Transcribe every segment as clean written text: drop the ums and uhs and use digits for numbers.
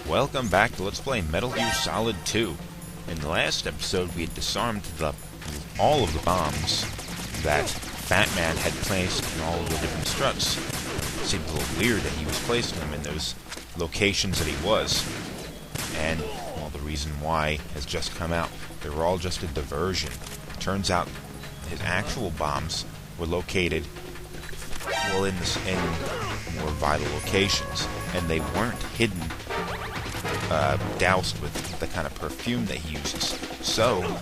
Welcome back to Let's Play Metal Gear Solid 2. In the last episode, we had disarmed all of the bombs that Fatman had placed in all of the different struts. It seemed a little weird that he was placing them in those locations that he was. And, well, the reason why has just come out. They were all just a diversion. Turns out his actual bombs were located, well, in more vital locations. And they weren't hidden, doused with the kind of perfume that he uses. So,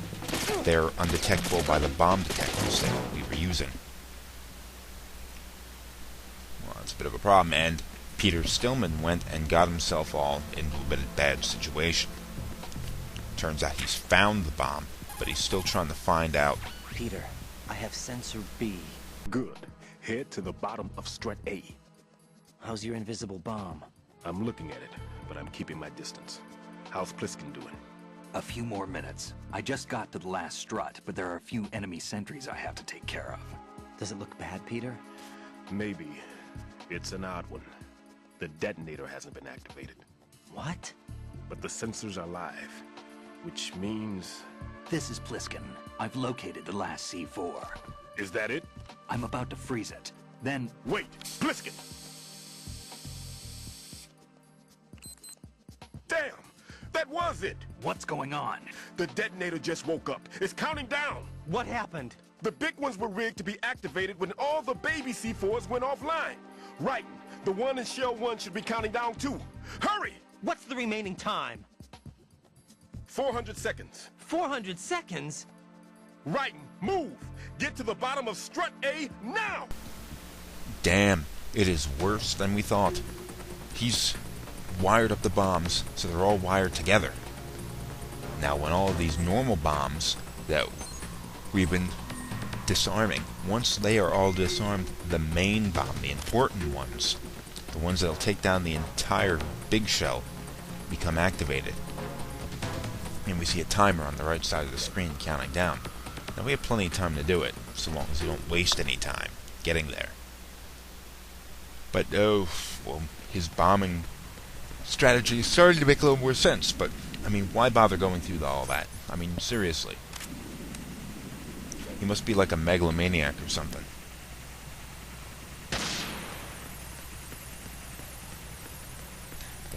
they're undetectable by the bomb detectors that we were using. Well, that's a bit of a problem, and Peter Stillman went and got himself all into a bad situation. Turns out he's found the bomb, but he's still trying to find out. Peter, I have sensor B. Good. Head to the bottom of strut A. How's your invisible bomb? I'm looking at it, but I'm keeping my distance. How's Pliskin doing? A few more minutes. I just got to the last strut, but there are a few enemy sentries I have to take care of. Does it look bad, Peter? Maybe. It's an odd one. The detonator hasn't been activated. What? But the sensors are live, which means... This is Pliskin. I've located the last C4. Is that it? I'm about to freeze it. Then... Wait! Pliskin! Damn! That was it! What's going on? The detonator just woke up. It's counting down! What happened? The big ones were rigged to be activated when all the baby C4s went offline. Right. The one in Shell 1 should be counting down too. Hurry! What's the remaining time? 400 seconds. 400 seconds? Right. Move! Get to the bottom of strut A now! Damn, it is worse than we thought. He's wired up the bombs, so they're all wired together. Now, when all of these normal bombs that we've been disarming, once they are all disarmed, the main bomb, the important ones, the ones that'll take down the entire big shell, become activated. And we see a timer on the right side of the screen counting down. Now, we have plenty of time to do it, so long as we don't waste any time getting there. But, well, his bombing strategy is starting to make a little more sense, but, I mean, why bother going through all that? I mean, seriously. He must be like a megalomaniac or something.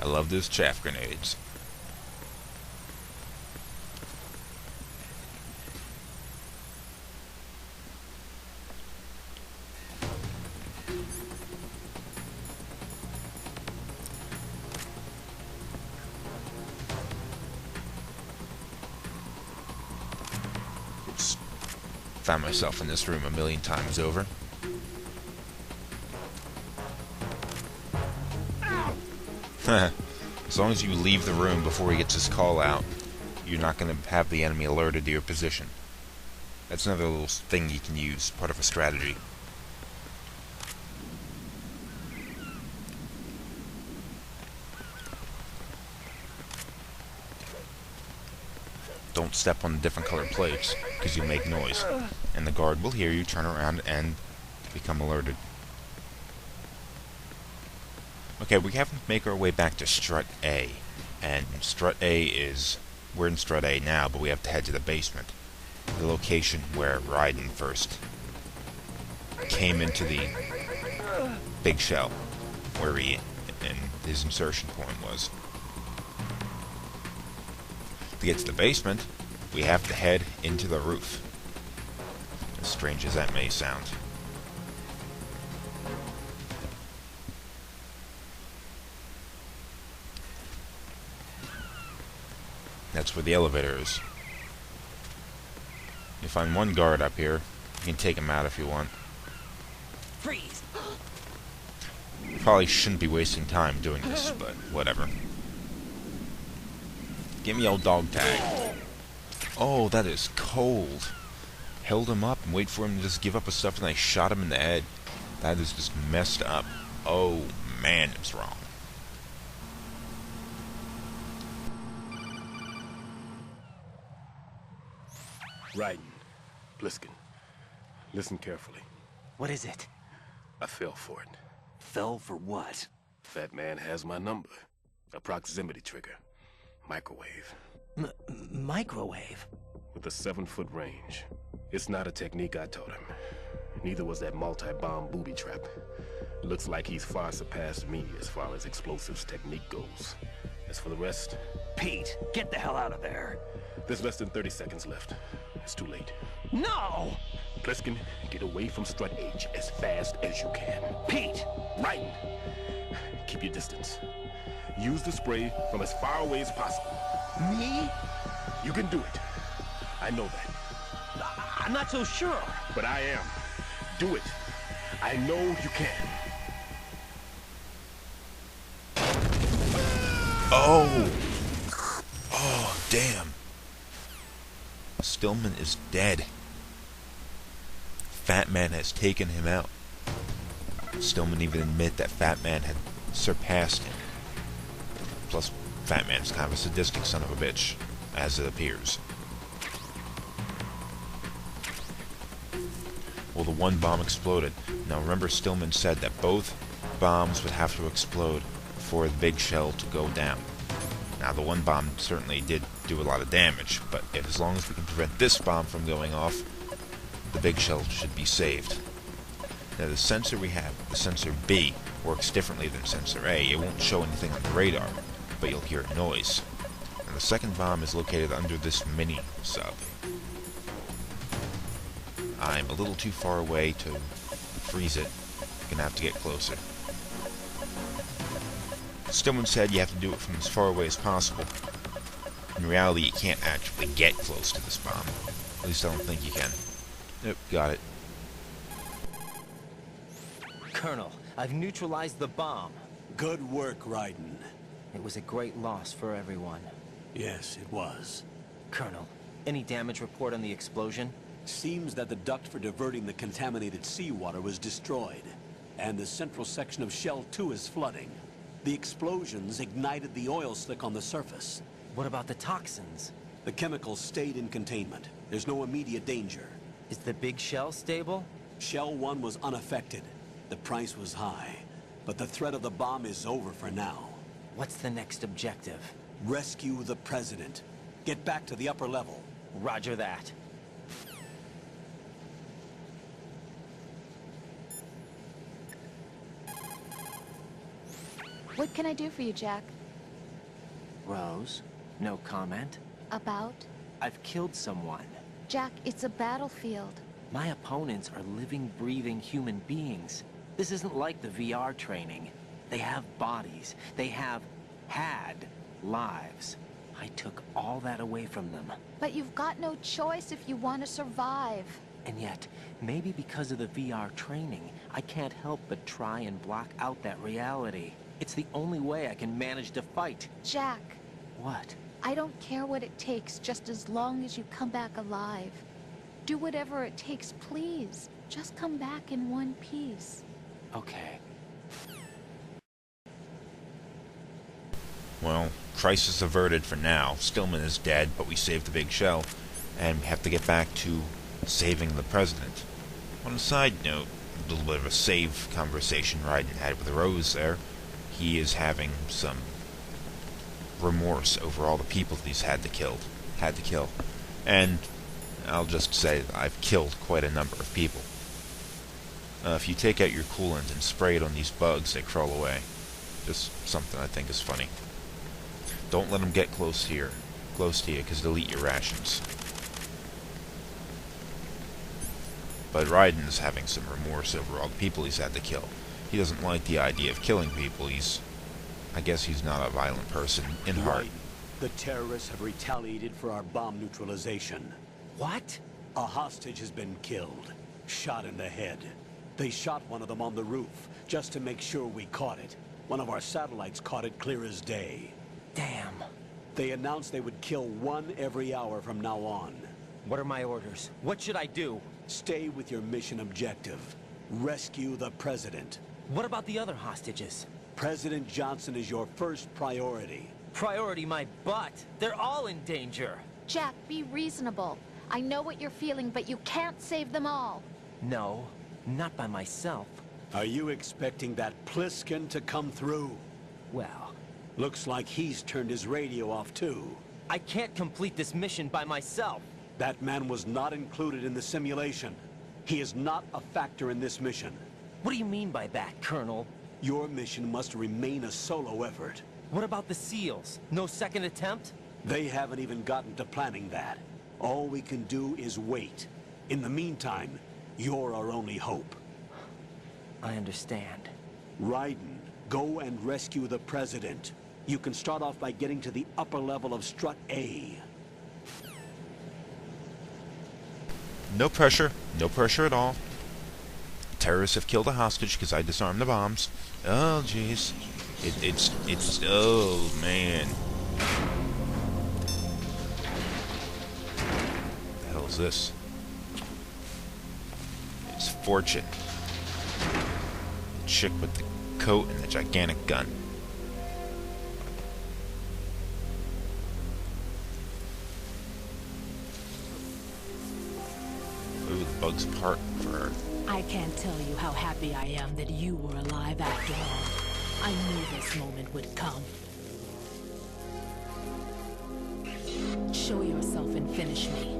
I love those chaff grenades. Found myself in this room a million times over. As long as you leave the room before he gets his call out, you're not going to have the enemy alerted to your position. That's another little thing you can use, part of a strategy. Don't step on the different colored plates, because you make noise. And the guard will hear you, turn around, and become alerted. Okay, we have to make our way back to Strut A. And Strut A is... We're in Strut A now, but we have to head to the basement. The location where Raiden first came into the big shell, where his insertion point was. To get to the basement, we have to head into the roof. As strange as that may sound. That's where the elevator is. You find one guard up here. You can take him out if you want. Freeze! Probably shouldn't be wasting time doing this, but whatever. Give me old dog tag. Oh, that is cold. Held him up and wait for him to just give up his stuff, and I shot him in the head. That is just messed up. Oh, man, it's wrong. Raiden. Pliskin. Listen carefully. What is it? I fell for it. Fell for what? Fatman has my number. A proximity trigger. Microwave. Microwave? With a 7-foot range. It's not a technique I taught him. Neither was that multi-bomb booby trap. Looks like he's far surpassed me as far as explosives technique goes. As for the rest... Pete, get the hell out of there. There's less than 30 seconds left. It's too late. No! Pliskin, get away from Strut H as fast as you can. Pete! Raiden, keep your distance. Use the spray from as far away as possible. Me? You can do it. I know that. I'm not so sure. But I am. Do it. I know you can. Oh! Oh, damn. Stillman is dead. Fatman has taken him out. Stillman even admit that Fatman had surpassed him. Plus, Fatman's kind of a sadistic son of a bitch, as it appears. Well, the one bomb exploded. Now remember, Stillman said that both bombs would have to explode for the big shell to go down. Now, the one bomb certainly did do a lot of damage, but as long as we can prevent this bomb from going off, the big shell should be saved. Now, the sensor we have, the sensor B, works differently than sensor A. It won't show anything on the radar, but you'll hear a noise. And the second bomb is located under this mini sub. I'm a little too far away to freeze it. I'm gonna have to get closer. Stillman said you have to do it from as far away as possible. In reality, you can't actually get close to this bomb. At least I don't think you can. Nope, got it. Colonel, I've neutralized the bomb. Good work, Raiden. It was a great loss for everyone. Yes, it was. Colonel, any damage report on the explosion? Seems that the duct for diverting the contaminated seawater was destroyed, and the central section of Shell 2 is flooding. The explosions ignited the oil slick on the surface. What about the toxins? The chemicals stayed in containment. There's no immediate danger. Is the big shell stable? Shell 1 was unaffected. The price was high, but the threat of the bomb is over for now. What's the next objective? Rescue the President. Get back to the upper level. Roger that. What can I do for you, Jack? Rose, no comment. About? I've killed someone. Jack, it's a battlefield. My opponents are living, breathing human beings. This isn't like the VR training. They have bodies. They have had lives. I took all that away from them. But you've got no choice if you want to survive. And yet, maybe because of the VR training, I can't help but try and block out that reality. It's the only way I can manage to fight. Jack. What? I don't care what it takes, just as long as you come back alive. Do whatever it takes, please. Just come back in one piece. Okay. Well, crisis averted for now. Stillman is dead, but we saved the big shell, and we have to get back to saving the president. On a side note, a little bit of a save conversation Raiden had with Rose there. He is having some remorse over all the people that he's had to kill. And I'll just say that I've killed quite a number of people. If you take out your coolant and spray it on these bugs, they crawl away. Just something I think is funny. Don't let them get close to you, because they'll eat your rations. But Raiden is having some remorse over all the people he's had to kill. He doesn't like the idea of killing people. I guess he's not a violent person in heart. The terrorists have retaliated for our bomb neutralization. What? A hostage has been killed, shot in the head. They shot one of them on the roof, just to make sure we caught it. One of our satellites caught it clear as day. Damn. They announced they would kill one every hour from now on. What are my orders? What should I do? Stay with your mission objective. Rescue the President. What about the other hostages? President Johnson is your first priority. Priority my butt. They're all in danger. Jack, be reasonable. I know what you're feeling, but you can't save them all. No, not by myself. Are you expecting that Pliskin to come through? Well, Looks like he's turned his radio off too. I can't complete this mission by myself. That man was not included in the simulation. He is not a factor in this mission. What do you mean by that, Colonel? Your mission must remain a solo effort. What about the SEALs? No second attempt? They haven't even gotten to planning that. All we can do is wait. In the meantime, you're our only hope. I understand. Raiden, go and rescue the President. You can start off by getting to the upper level of Strut A. No pressure. No pressure at all. Terrorists have killed a hostage because I disarmed the bombs. Oh, jeez. It's... Oh, man. What the hell is this? It's Fortune. The chick with the coat and the gigantic gun. Ooh, the bug's part for her. I can't tell you how happy I am that you were alive after all. I knew this moment would come. Show yourself and finish me.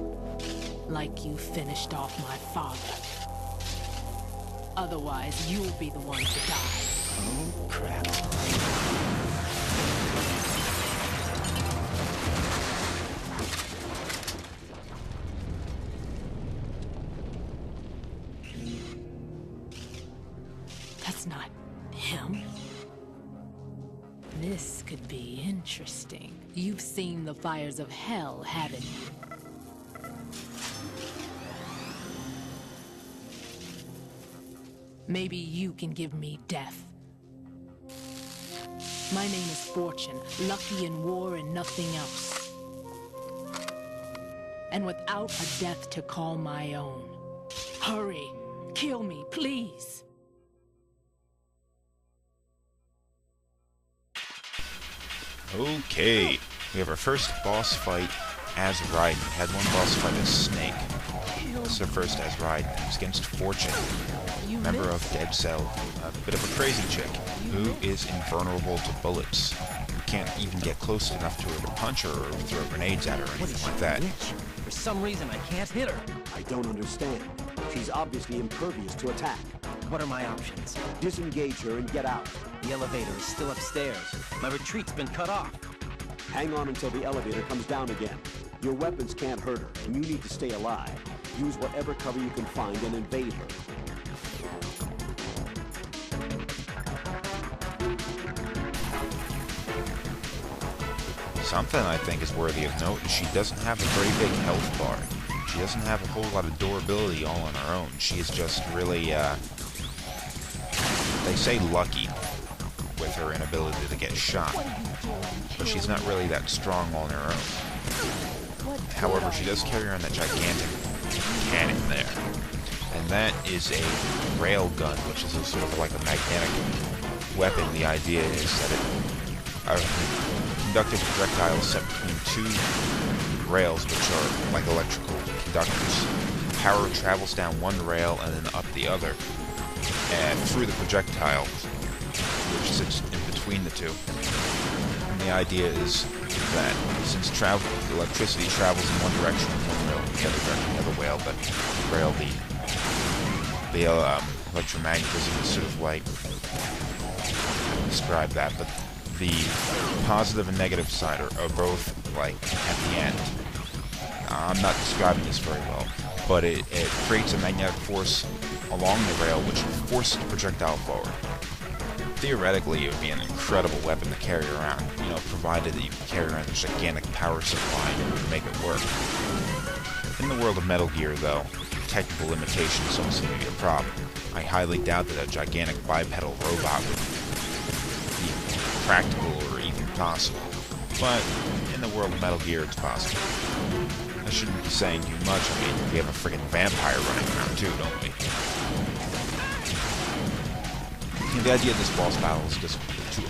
Like you finished off my father. Otherwise, you'll be the one to die. Oh, crap. That's not him. This could be interesting. You've seen the fires of hell, haven't you? Maybe you can give me death. My name is Fortune, lucky in war and nothing else. And without a death to call my own. Hurry, kill me, please. Okay, we have our first boss fight as Raiden. We had one boss fight as Snake. This is our first as Raiden. It's against Fortune, member of Dead Cell, a bit of a crazy chick who is invulnerable to bullets. You can't even get close enough to her to punch her or throw grenades at her or anything like that. For some reason, I can't hit her. I don't understand. She's obviously impervious to attack. What are my options? Disengage her and get out. The elevator is still upstairs. My retreat's been cut off. Hang on until the elevator comes down again. Your weapons can't hurt her, and you need to stay alive. Use whatever cover you can find and invade her. Something I think is worthy of note is she doesn't have a very big health bar. She doesn't have a whole lot of durability all on her own. She is just really, they say lucky with her inability to get shot. But she's not really that strong on her own. However, she does carry around that gigantic cannon there. And that is a rail gun, which is a sort of like a magnetic weapon. The idea is that it conductive projectile is set between two rails, which are like electrical conductors. Power travels down one rail and then up the other, and through the projectile, which sits in between the two. And the idea is that since electricity travels in one direction with one rail, the other direction the other rail, the electromagnetism is sort of like, describe that, but the positive and negative side are both like at the end. I'm not describing this very well, but it creates a magnetic force along the rail which forces the projectile forward. Theoretically, it would be an incredible weapon to carry around, you know, provided that you can carry around a gigantic power supply to make it work. In the world of Metal Gear, though, technical limitations don't seem to be a problem. I highly doubt that a gigantic bipedal robot would be practical or even possible. But in the world of Metal Gear, it's possible. I shouldn't be saying too much. I mean, we have a friggin' vampire running around too, don't we? The idea of this boss battle is just to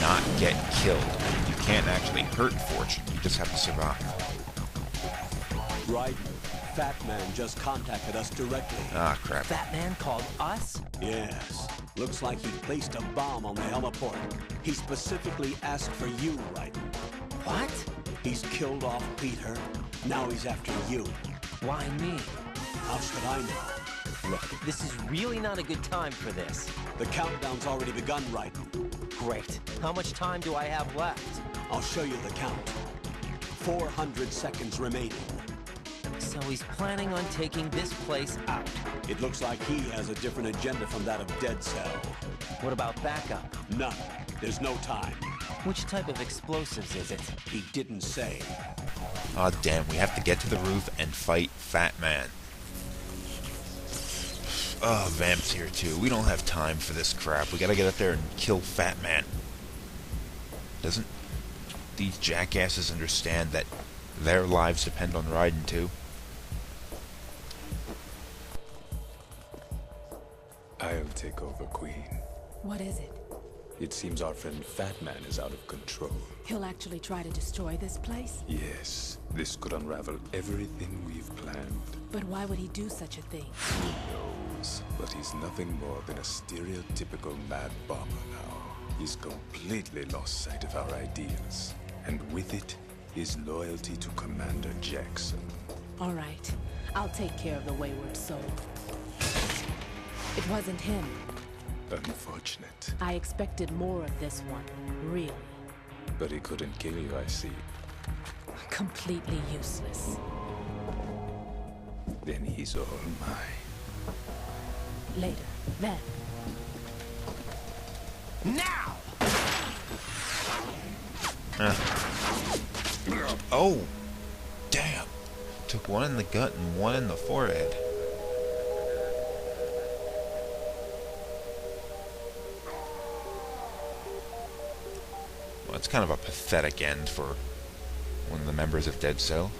not get killed. You can't actually hurt Fortune, you just have to survive. Raiden, Fatman just contacted us directly. Ah, crap. Fatman called us? Yes. Looks like he placed a bomb on the heliport. He specifically asked for you, Raiden. What? He's killed off Peter. Now he's after you. Why me? How should I know? Look, this is really not a good time for this. The countdown's already begun, Raiden. Great. How much time do I have left? I'll show you the count. 400 seconds remaining. So he's planning on taking this place out. It looks like he has a different agenda from that of Dead Cell. What about backup? None. There's no time. Which type of explosives is it? He didn't say. Aw, damn, we have to get to the roof and fight Fatman. Oh, Vamp's here too. We don't have time for this crap. We gotta get up there and kill Fatman. Doesn't these jackasses understand that their lives depend on Raiden too? I'll take over, Queen. What is it? It seems our friend Fatman is out of control. He'll actually try to destroy this place? Yes, this could unravel everything we've planned. But why would he do such a thing? Who knows? But he's nothing more than a stereotypical mad bomber now. He's completely lost sight of our ideals. And with it, his loyalty to Commander Jackson. All right. I'll take care of the wayward soul. It wasn't him. Unfortunate. I expected more of this one, really. But he couldn't kill you, I see. Completely useless. Then he's all mine. Later, then. Now! Oh! Damn! Took one in the gut and one in the forehead. Well, it's kind of a pathetic end for one of the members of Dead Cell.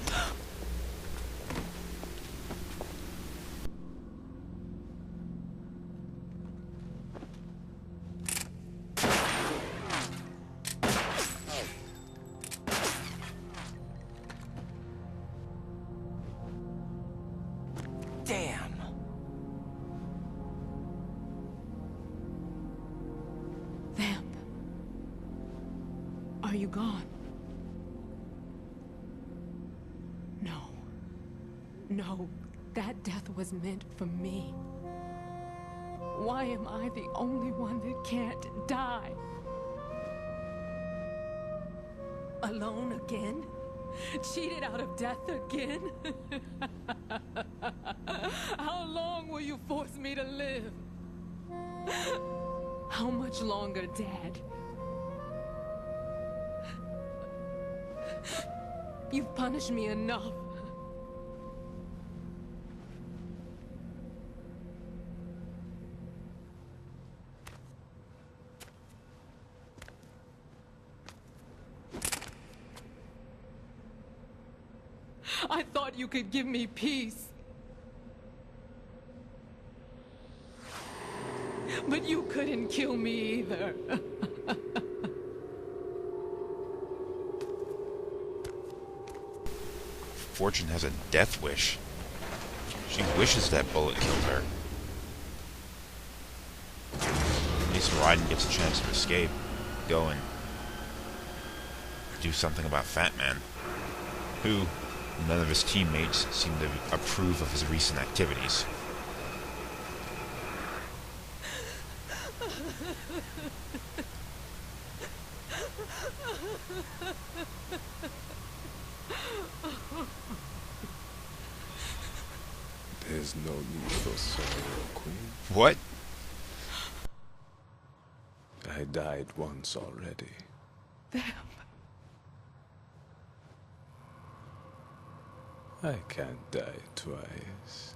Damn. Vamp. Are you gone? No. No, that death was meant for me. Why am I the only one that can't die? Alone again? Cheated out of death again? How long will you force me to live? How much longer, Dad? You've punished me enough. I thought you could give me peace. But you couldn't kill me either. Fortune has a death wish. She wishes that bullet killed her. At least Raiden gets a chance to escape, go and do something about Fatman, who none of his teammates seem to approve of his recent activities. There's no need for sorrow, Queen. What? I died once already. I can't die twice.